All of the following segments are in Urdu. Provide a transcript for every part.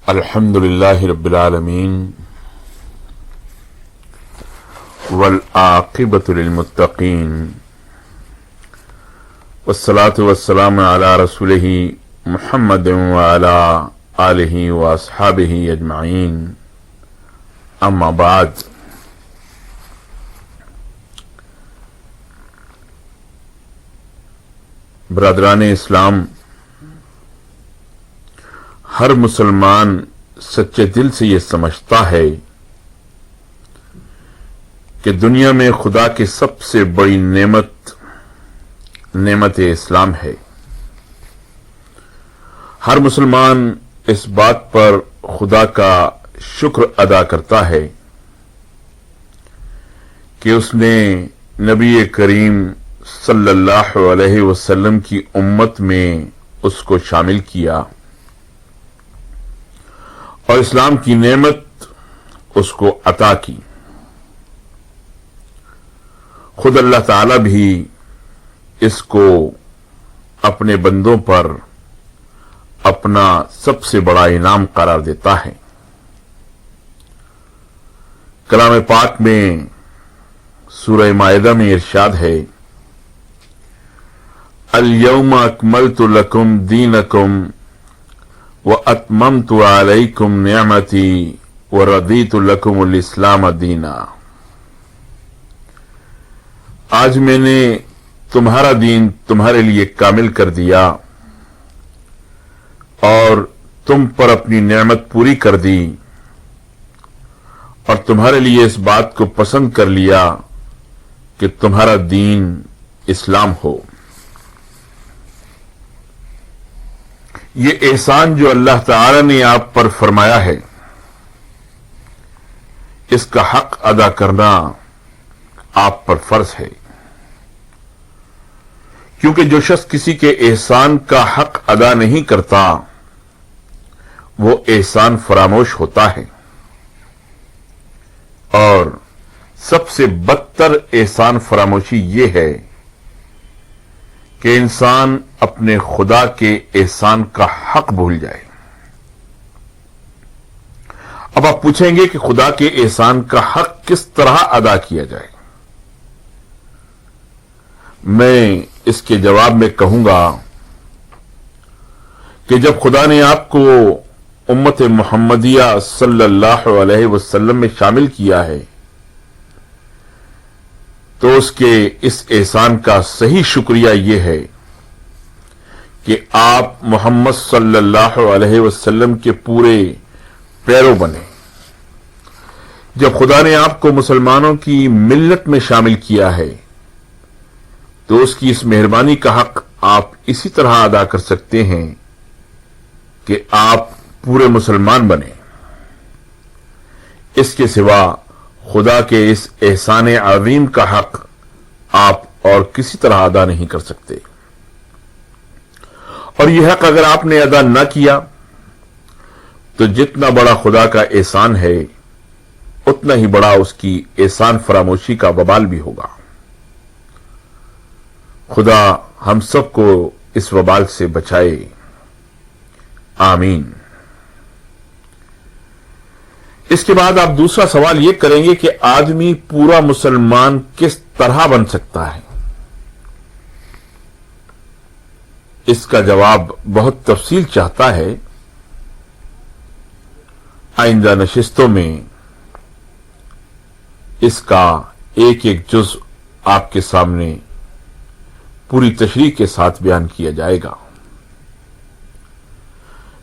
الحمد لله رب العالمين والعاقبة للمتقين والصلاة والسلام على رسوله محمد وعلى آله وأصحابه أجمعين أما بعد برادران اسلام، ہر مسلمان سچے دل سے یہ سمجھتا ہے کہ دنیا میں خدا کی سب سے بڑی نعمت اسلام ہے۔ ہر مسلمان اس بات پر خدا کا شکر ادا کرتا ہے کہ اس نے نبی کریم صلی اللہ علیہ وسلم کی امت میں اس کو شامل کیا اور اسلام کی نعمت اس کو عطا کی۔ خود اللہ تعالی بھی اس کو اپنے بندوں پر اپنا سب سے بڑا انعام قرار دیتا ہے۔ کلام پاک میں سورہ مائدہ میں ارشاد ہے، اليوم اکملت لکم دینکم وَأَتْمَمْتُ عَلَيْكُمْ نِعْمَتِي وَرَضِيتُ لَكُمُ الْإِسْلَامَ دِينًا۔ آج میں نے تمہارا دین تمہارے لیے کامل کر دیا اور تم پر اپنی نعمت پوری کر دی اور تمہارے لیے اس بات کو پسند کر لیا کہ تمہارا دین اسلام ہو۔ یہ احسان جو اللہ تعالی نے آپ پر فرمایا ہے، اس کا حق ادا کرنا آپ پر فرض ہے، کیونکہ جو شخص کسی کے احسان کا حق ادا نہیں کرتا وہ احسان فراموش ہوتا ہے، اور سب سے بدتر احسان فراموشی یہ ہے کہ انسان اپنے خدا کے احسان کا حق بھول جائے۔ اب آپ پوچھیں گے کہ خدا کے احسان کا حق کس طرح ادا کیا جائے؟ میں اس کے جواب میں کہوں گا کہ جب خدا نے آپ کو امت محمدیہ صلی اللہ علیہ وسلم میں شامل کیا ہے تو اس کے اس احسان کا صحیح شکریہ یہ ہے کہ آپ محمد صلی اللہ علیہ وسلم کے پورے پیرو بنے۔ جب خدا نے آپ کو مسلمانوں کی ملت میں شامل کیا ہے تو اس کی اس مہربانی کا حق آپ اسی طرح ادا کر سکتے ہیں کہ آپ پورے مسلمان بنے۔ اس کے سوا خدا کے اس احسان عظیم کا حق آپ اور کسی طرح ادا نہیں کر سکتے، اور یہ حق اگر آپ نے ادا نہ کیا تو جتنا بڑا خدا کا احسان ہے اتنا ہی بڑا اس کی احسان فراموشی کا وبال بھی ہوگا۔ خدا ہم سب کو اس وبال سے بچائے، آمین۔ اس کے بعد آپ دوسرا سوال یہ کریں گے کہ آدمی پورا مسلمان کس طرح بن سکتا ہے؟ اس کا جواب بہت تفصیل چاہتا ہے۔ آئندہ نشستوں میں اس کا ایک ایک جز آپ کے سامنے پوری تشریح کے ساتھ بیان کیا جائے گا،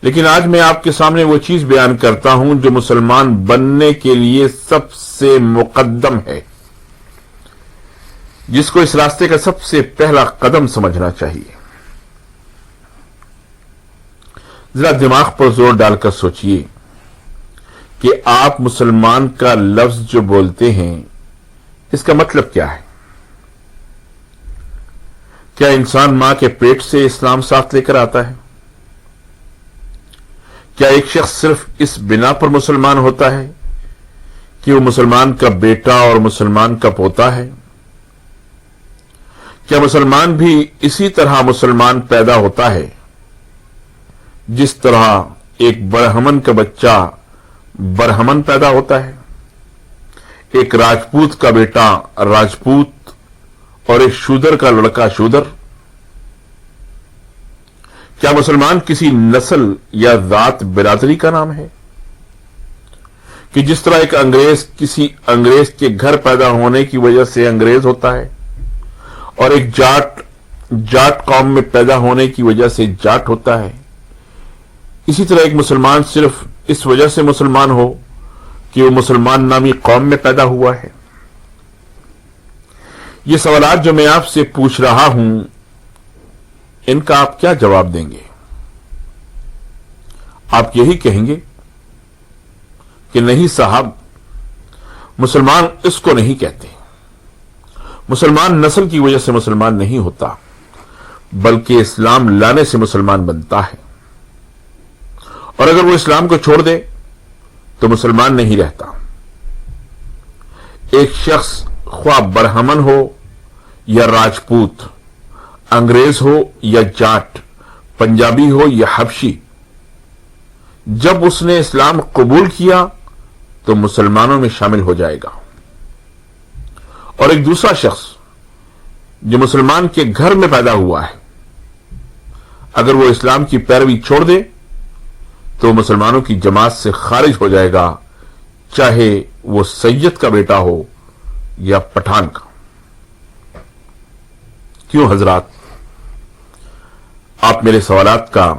لیکن آج میں آپ کے سامنے وہ چیز بیان کرتا ہوں جو مسلمان بننے کے لیے سب سے مقدم ہے، جس کو اس راستے کا سب سے پہلا قدم سمجھنا چاہیے۔ ذرا دماغ پر زور ڈال کر سوچئے کہ آپ مسلمان کا لفظ جو بولتے ہیں اس کا مطلب کیا ہے؟ کیا انسان ماں کے پیٹ سے اسلام ساتھ لے کر آتا ہے؟ کیا ایک شخص صرف اس بنا پر مسلمان ہوتا ہے کہ وہ مسلمان کا بیٹا اور مسلمان کا پوتا ہے؟ کیا مسلمان بھی اسی طرح مسلمان پیدا ہوتا ہے جس طرح ایک برہمن کا بچہ برہمن پیدا ہوتا ہے، ایک راجپوت کا بیٹا راجپوت اور ایک شودر کا لڑکا شودر؟ کیا مسلمان کسی نسل یا ذات برادری کا نام ہے کہ جس طرح ایک انگریز کسی انگریز کے گھر پیدا ہونے کی وجہ سے انگریز ہوتا ہے اور ایک جاٹ قوم میں پیدا ہونے کی وجہ سے جاٹ ہوتا ہے، اسی طرح ایک مسلمان صرف اس وجہ سے مسلمان ہو کہ وہ مسلمان نامی قوم میں پیدا ہوا ہے؟ یہ سوالات جو میں آپ سے پوچھ رہا ہوں، ان کا آپ کیا جواب دیں گے؟ آپ یہی کہیں گے کہ نہیں صاحب، مسلمان اس کو نہیں کہتے، مسلمان نسل کی وجہ سے مسلمان نہیں ہوتا، بلکہ اسلام لانے سے مسلمان بنتا ہے، اور اگر وہ اسلام کو چھوڑ دے تو مسلمان نہیں رہتا۔ ایک شخص خواہ برہمن ہو یا راجپوت، انگریز ہو یا جاٹ، پنجابی ہو یا حبشی، جب اس نے اسلام قبول کیا تو مسلمانوں میں شامل ہو جائے گا۔ اور ایک دوسرا شخص جو مسلمان کے گھر میں پیدا ہوا ہے، اگر وہ اسلام کی پیروی چھوڑ دے تو مسلمانوں کی جماعت سے خارج ہو جائے گا، چاہے وہ سید کا بیٹا ہو یا پٹھان کا۔ کیوں حضرات؟ آپ میرے سوالات کا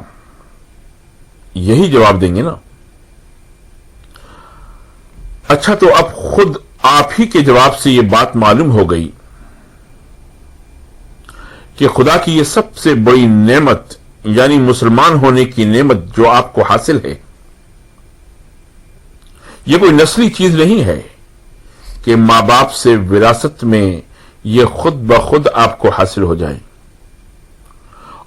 یہی جواب دیں گے نا؟ اچھا، تو اب خود آپ ہی کے جواب سے یہ بات معلوم ہو گئی کہ خدا کی یہ سب سے بڑی نعمت یعنی مسلمان ہونے کی نعمت جو آپ کو حاصل ہے، یہ کوئی نسلی چیز نہیں ہے کہ ماں باپ سے وراثت میں یہ خود بخود آپ کو حاصل ہو جائے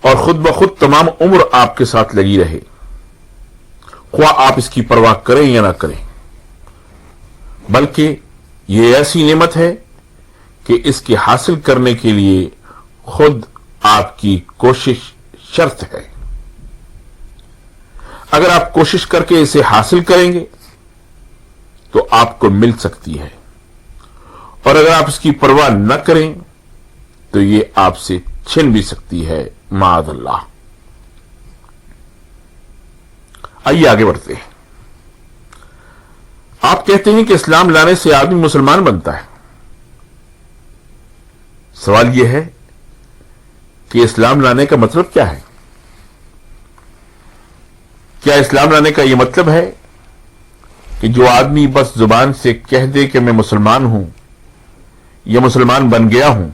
اور خود بخود تمام عمر آپ کے ساتھ لگی رہے، خواہ آپ اس کی پرواہ کریں یا نہ کریں، بلکہ یہ ایسی نعمت ہے کہ اس کے حاصل کرنے کے لیے خود آپ کی کوشش شرط ہے۔ اگر آپ کوشش کر کے اسے حاصل کریں گے تو آپ کو مل سکتی ہے، اور اگر آپ اس کی پرواہ نہ کریں تو یہ آپ سے چھن بھی سکتی ہے، معاذ اللہ۔ آئیے آگے بڑھتے ہیں۔ آپ کہتے ہیں کہ اسلام لانے سے آدمی مسلمان بنتا ہے۔ سوال یہ ہے کہ اسلام لانے کا مطلب کیا ہے؟ کیا اسلام لانے کا یہ مطلب ہے کہ جو آدمی بس زبان سے کہہ دے کہ میں مسلمان ہوں یا مسلمان بن گیا ہوں،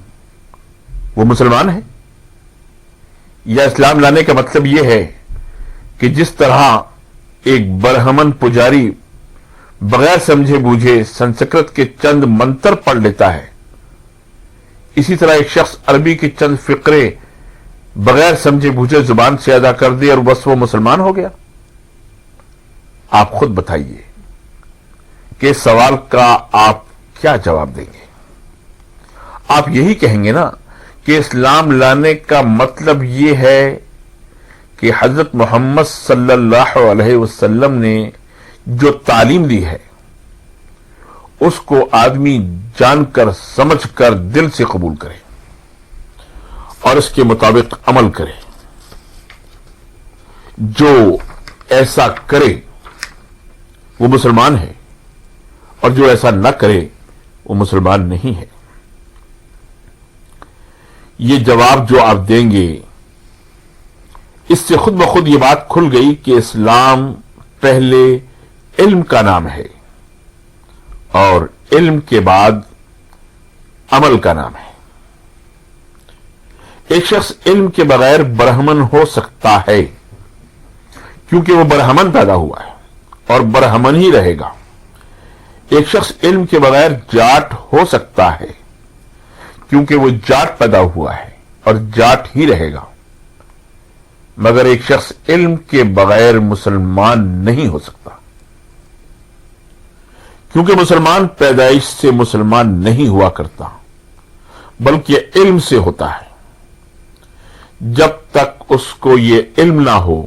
وہ مسلمان ہے؟ یا اسلام لانے کا مطلب یہ ہے کہ جس طرح ایک برہمن پجاری بغیر سمجھے بوجھے سنسکرت کے چند منتر پڑھ لیتا ہے، اسی طرح ایک شخص عربی کے چند فقرے بغیر سمجھے بوجھے زبان سے ادا کر دے اور بس وہ مسلمان ہو گیا؟ آپ خود بتائیے کہ اس سوال کا آپ کیا جواب دیں گے؟ آپ یہی کہیں گے نا کہ اسلام لانے کا مطلب یہ ہے کہ حضرت محمد صلی اللہ علیہ وسلم نے جو تعلیم دی ہے اس کو آدمی جان کر سمجھ کر دل سے قبول کرے اور اس کے مطابق عمل کرے۔ جو ایسا کرے وہ مسلمان ہے، اور جو ایسا نہ کرے وہ مسلمان نہیں ہے۔ یہ جواب جو آپ دیں گے، اس سے خود بخود یہ بات کھل گئی کہ اسلام پہلے علم کا نام ہے اور علم کے بعد عمل کا نام ہے۔ ایک شخص علم کے بغیر برہمن ہو سکتا ہے کیونکہ وہ برہمن پیدا ہوا ہے اور برہمن ہی رہے گا۔ ایک شخص علم کے بغیر جاٹ ہو سکتا ہے کیونکہ وہ جاٹ پیدا ہوا ہے اور جاٹ ہی رہے گا، مگر ایک شخص علم کے بغیر مسلمان نہیں ہو سکتا، کیونکہ مسلمان پیدائش سے مسلمان نہیں ہوا کرتا بلکہ علم سے ہوتا ہے۔ جب تک اس کو یہ علم نہ ہو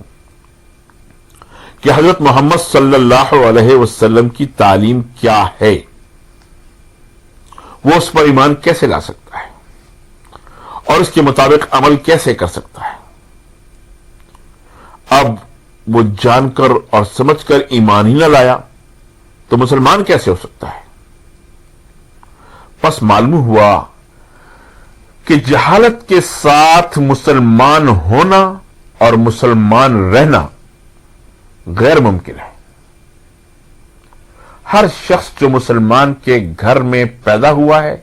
کہ حضرت محمد صلی اللہ علیہ وسلم کی تعلیم کیا ہے، وہ اس پر ایمان کیسے لا سکتا ہے اور اس کے مطابق عمل کیسے کر سکتا ہے؟ اب وہ جان کر اور سمجھ کر ایمان ہی نہ لایا تو مسلمان کیسے ہو سکتا ہے؟ پس معلوم ہوا کہ جہالت کے ساتھ مسلمان ہونا اور مسلمان رہنا غیر ممکن ہے۔ ہر شخص جو مسلمان کے گھر میں پیدا ہوا ہے،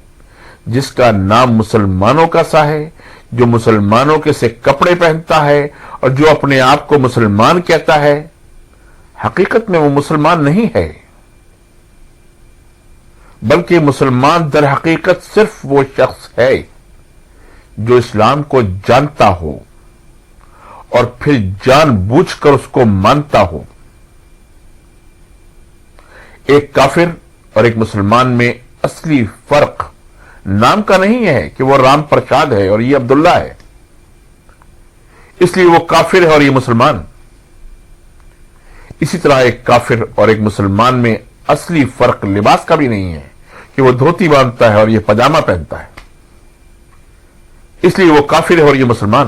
جس کا نام مسلمانوں کا سا ہے، جو مسلمانوں کے سے کپڑے پہنتا ہے اور جو اپنے آپ کو مسلمان کہتا ہے، حقیقت میں وہ مسلمان نہیں ہے، بلکہ مسلمان در حقیقت صرف وہ شخص ہے جو اسلام کو جانتا ہو اور پھر جان بوجھ کر اس کو مانتا ہو۔ ایک کافر اور ایک مسلمان میں اصلی فرق نام کا نہیں ہے کہ وہ رام پرساد ہے اور یہ عبداللہ ہے، اس لیے وہ کافر ہے اور یہ مسلمان۔ اسی طرح ایک کافر اور ایک مسلمان میں اصلی فرق لباس کا بھی نہیں ہے کہ وہ دھوتی باندھتا ہے اور یہ پاجامہ پہنتا ہے، اس لیے وہ کافر ہے اور یہ مسلمان،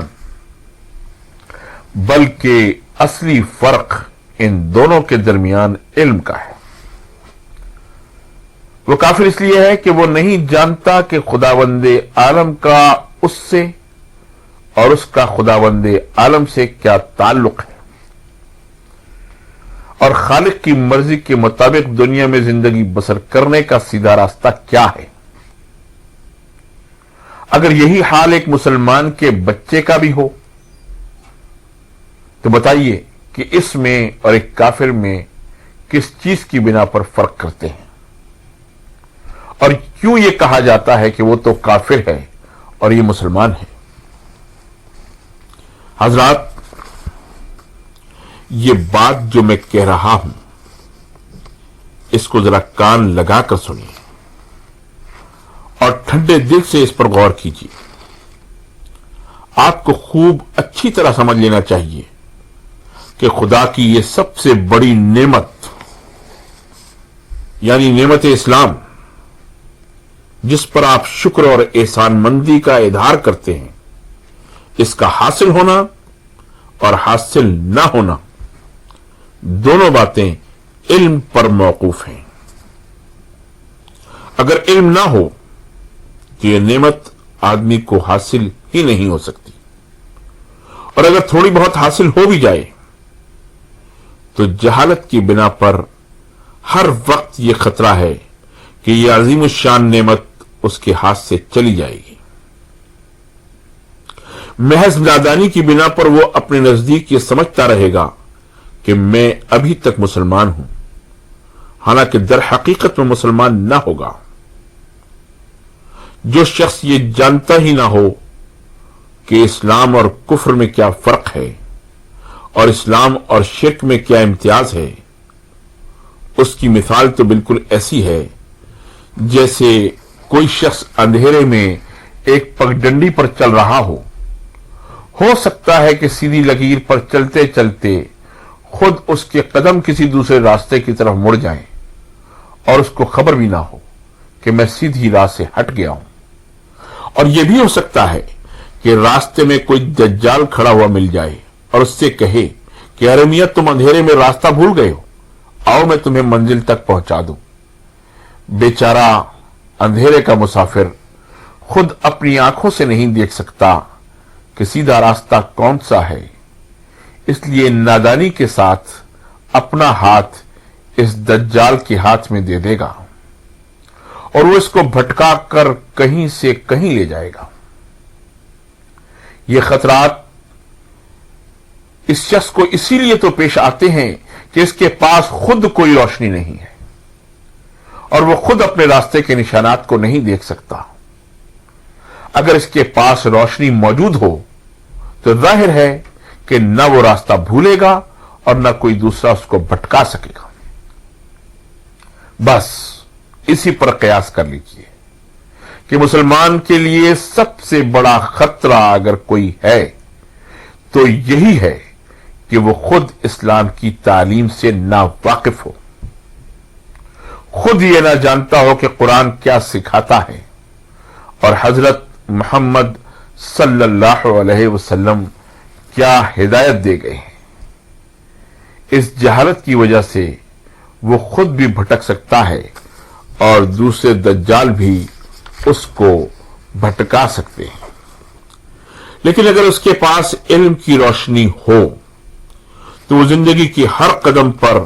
بلکہ اصلی فرق ان دونوں کے درمیان علم کا ہے۔ وہ کافر اس لیے ہے کہ وہ نہیں جانتا کہ خداوند عالم کا اس سے اور اس کا خداوند عالم سے کیا تعلق ہے اور خالق کی مرضی کے مطابق دنیا میں زندگی بسر کرنے کا سیدھا راستہ کیا ہے۔ اگر یہی حال ایک مسلمان کے بچے کا بھی ہو تو بتائیے کہ اس میں اور ایک کافر میں کس چیز کی بنا پر فرق کرتے ہیں، اور کیوں یہ کہا جاتا ہے کہ وہ تو کافر ہے اور یہ مسلمان ہے؟ حضرات، یہ بات جو میں کہہ رہا ہوں اس کو ذرا کان لگا کر سنیے اور ٹھنڈے دل سے اس پر غور کیجیے۔ آپ کو خوب اچھی طرح سمجھ لینا چاہیے کہ خدا کی یہ سب سے بڑی نعمت یعنی نعمت اسلام، جس پر آپ شکر اور احسان مندی کا اظہار کرتے ہیں، اس کا حاصل ہونا اور حاصل نہ ہونا دونوں باتیں علم پر موقوف ہیں۔ اگر علم نہ ہو تو یہ نعمت آدمی کو حاصل ہی نہیں ہو سکتی، اور اگر تھوڑی بہت حاصل ہو بھی جائے تو جہالت کی بنا پر ہر وقت یہ خطرہ ہے کہ یہ عظیم الشان نعمت اس کے ہاتھ سے چلی جائے گی۔ محض نادانی کی بنا پر وہ اپنے نزدیک یہ سمجھتا رہے گا کہ میں ابھی تک مسلمان ہوں، حالانکہ در حقیقت میں مسلمان نہ ہوگا۔ جو شخص یہ جانتا ہی نہ ہو کہ اسلام اور کفر میں کیا فرق ہے اور اسلام اور شرک میں کیا امتیاز ہے، اس کی مثال تو بالکل ایسی ہے جیسے کوئی شخص اندھیرے میں ایک پگڈنڈی پر چل رہا ہو سکتا ہے کہ سیدھی لکیر پر چلتے چلتے خود اس کے قدم کسی دوسرے راستے کی طرف مڑ جائیں اور اس کو خبر بھی نہ ہو کہ میں سیدھی راہ سے ہٹ گیا ہوں۔ اور یہ بھی ہو سکتا ہے کہ راستے میں کوئی دجال کھڑا ہوا مل جائے اور اس سے کہے کہ ارے میاں، تم اندھیرے میں راستہ بھول گئے ہو، آؤ میں تمہیں منزل تک پہنچا دوں۔ بیچارہ اندھیرے کا مسافر خود اپنی آنکھوں سے نہیں دیکھ سکتا کہ سیدھا راستہ کون سا ہے، اس لیے نادانی کے ساتھ اپنا ہاتھ اس دجال کے ہاتھ میں دے دے گا اور وہ اس کو بھٹکا کر کہیں سے کہیں لے جائے گا۔ یہ خطرات اس شخص کو اسی لیے تو پیش آتے ہیں کہ اس کے پاس خود کوئی روشنی نہیں ہے اور وہ خود اپنے راستے کے نشانات کو نہیں دیکھ سکتا۔ اگر اس کے پاس روشنی موجود ہو تو ظاہر ہے کہ نہ وہ راستہ بھولے گا اور نہ کوئی دوسرا اس کو بھٹکا سکے گا۔ بس اسی پر قیاس کر لیجئے کہ مسلمان کے لیے سب سے بڑا خطرہ اگر کوئی ہے تو یہی ہے کہ وہ خود اسلام کی تعلیم سے ناواقف ہو، خود یہ نہ جانتا ہو کہ قرآن کیا سکھاتا ہے اور حضرت محمد صلی اللہ علیہ وسلم کیا ہدایت دے گئے ہیں۔ اس جہالت کی وجہ سے وہ خود بھی بھٹک سکتا ہے اور دوسرے دجال بھی اس کو بھٹکا سکتے ہیں۔ لیکن اگر اس کے پاس علم کی روشنی ہو تو وہ زندگی کی ہر قدم پر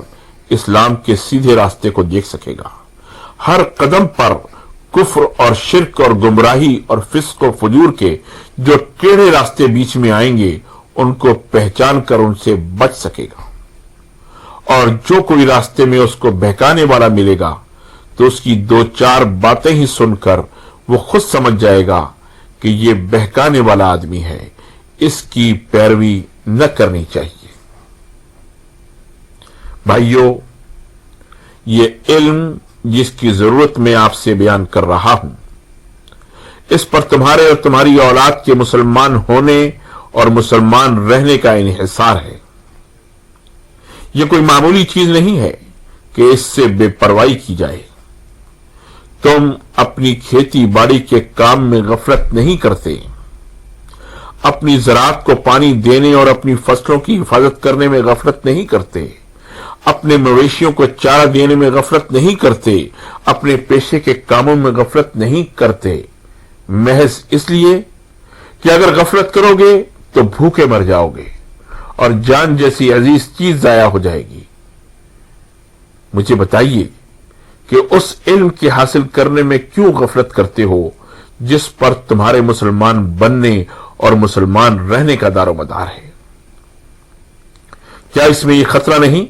اسلام کے سیدھے راستے کو دیکھ سکے گا، ہر قدم پر کفر اور شرک اور گمراہی اور فسق و فجور کے جو ٹیڑھے راستے بیچ میں آئیں گے ان کو پہچان کر ان سے بچ سکے گا، اور جو کوئی راستے میں اس کو بہکانے والا ملے گا تو اس کی دو چار باتیں ہی سن کر وہ خود سمجھ جائے گا کہ یہ بہکانے والا آدمی ہے، اس کی پیروی نہ کرنی چاہیے۔ بھائیو، یہ علم جس کی ضرورت میں آپ سے بیان کر رہا ہوں، اس پر تمہارے اور تمہاری اولاد کے مسلمان ہونے اور مسلمان رہنے کا انحصار ہے۔ یہ کوئی معمولی چیز نہیں ہے کہ اس سے بے پرواہی کی جائے۔ تم اپنی کھیتی باڑی کے کام میں غفلت نہیں کرتے، اپنی زراعت کو پانی دینے اور اپنی فصلوں کی حفاظت کرنے میں غفلت نہیں کرتے، اپنے مویشیوں کو چارہ دینے میں غفلت نہیں کرتے، اپنے پیشے کے کاموں میں غفلت نہیں کرتے، محض اس لیے کہ اگر غفلت کرو گے تو بھوکے مر جاؤ گے اور جان جیسی عزیز چیز ضائع ہو جائے گی۔ مجھے بتائیے کہ اس علم کے حاصل کرنے میں کیوں غفلت کرتے ہو جس پر تمہارے مسلمان بننے اور مسلمان رہنے کا دار و مدار ہے؟ کیا اس میں یہ خطرہ نہیں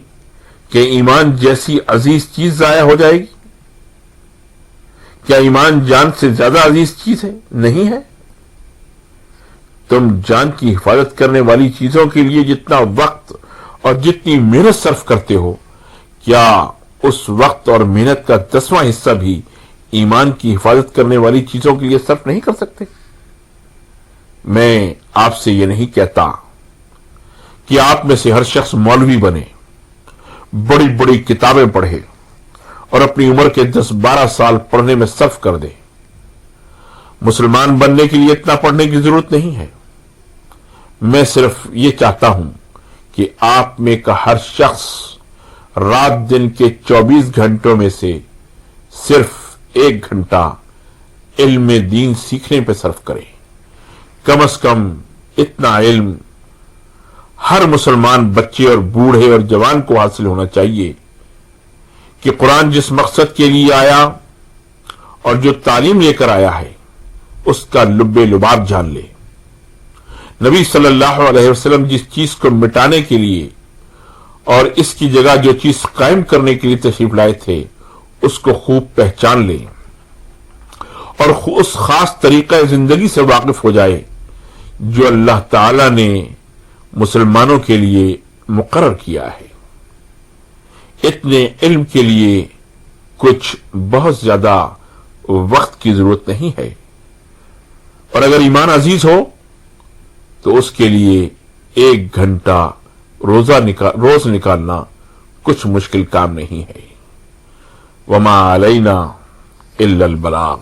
کہ ایمان جیسی عزیز چیز ضائع ہو جائے گی؟ کیا ایمان جان سے زیادہ عزیز چیز ہے؟ نہیں ہے۔ تم جان کی حفاظت کرنے والی چیزوں کے لیے جتنا وقت اور جتنی محنت صرف کرتے ہو، کیا اس وقت اور محنت کا 10واں حصہ بھی ایمان کی حفاظت کرنے والی چیزوں کے لیے صرف نہیں کر سکتے؟ میں آپ سے یہ نہیں کہتا کہ آپ میں سے ہر شخص مولوی بنے، بڑی بڑی کتابیں پڑھے اور اپنی عمر کے 10-12 سال پڑھنے میں صرف کر دے۔ مسلمان بننے کے لیے اتنا پڑھنے کی ضرورت نہیں ہے۔ میں صرف یہ چاہتا ہوں کہ آپ میں کا ہر شخص رات دن کے 24 گھنٹوں میں سے صرف 1 گھنٹہ علم دین سیکھنے پہ صرف کرے۔ کم از کم اتنا علم ہر مسلمان بچے اور بوڑھے اور جوان کو حاصل ہونا چاہیے کہ قرآن جس مقصد کے لیے آیا اور جو تعلیم لے کر آیا ہے اس کا لب لباب جان لے۔ نبی صلی اللہ علیہ وسلم جس چیز کو مٹانے کے لیے اور اس کی جگہ جو چیز قائم کرنے کے لیے تشریف لائے تھے اس کو خوب پہچان لے اور اس خاص طریقہ زندگی سے واقف ہو جائے جو اللہ تعالی نے مسلمانوں کے لیے مقرر کیا ہے۔ اتنے علم کے لیے کچھ بہت زیادہ وقت کی ضرورت نہیں ہے، اور اگر ایمان عزیز ہو تو اس کے لیے 1 گھنٹہ روز نکالنا کچھ مشکل کام نہیں ہے۔ وما علینا الا البلاغ۔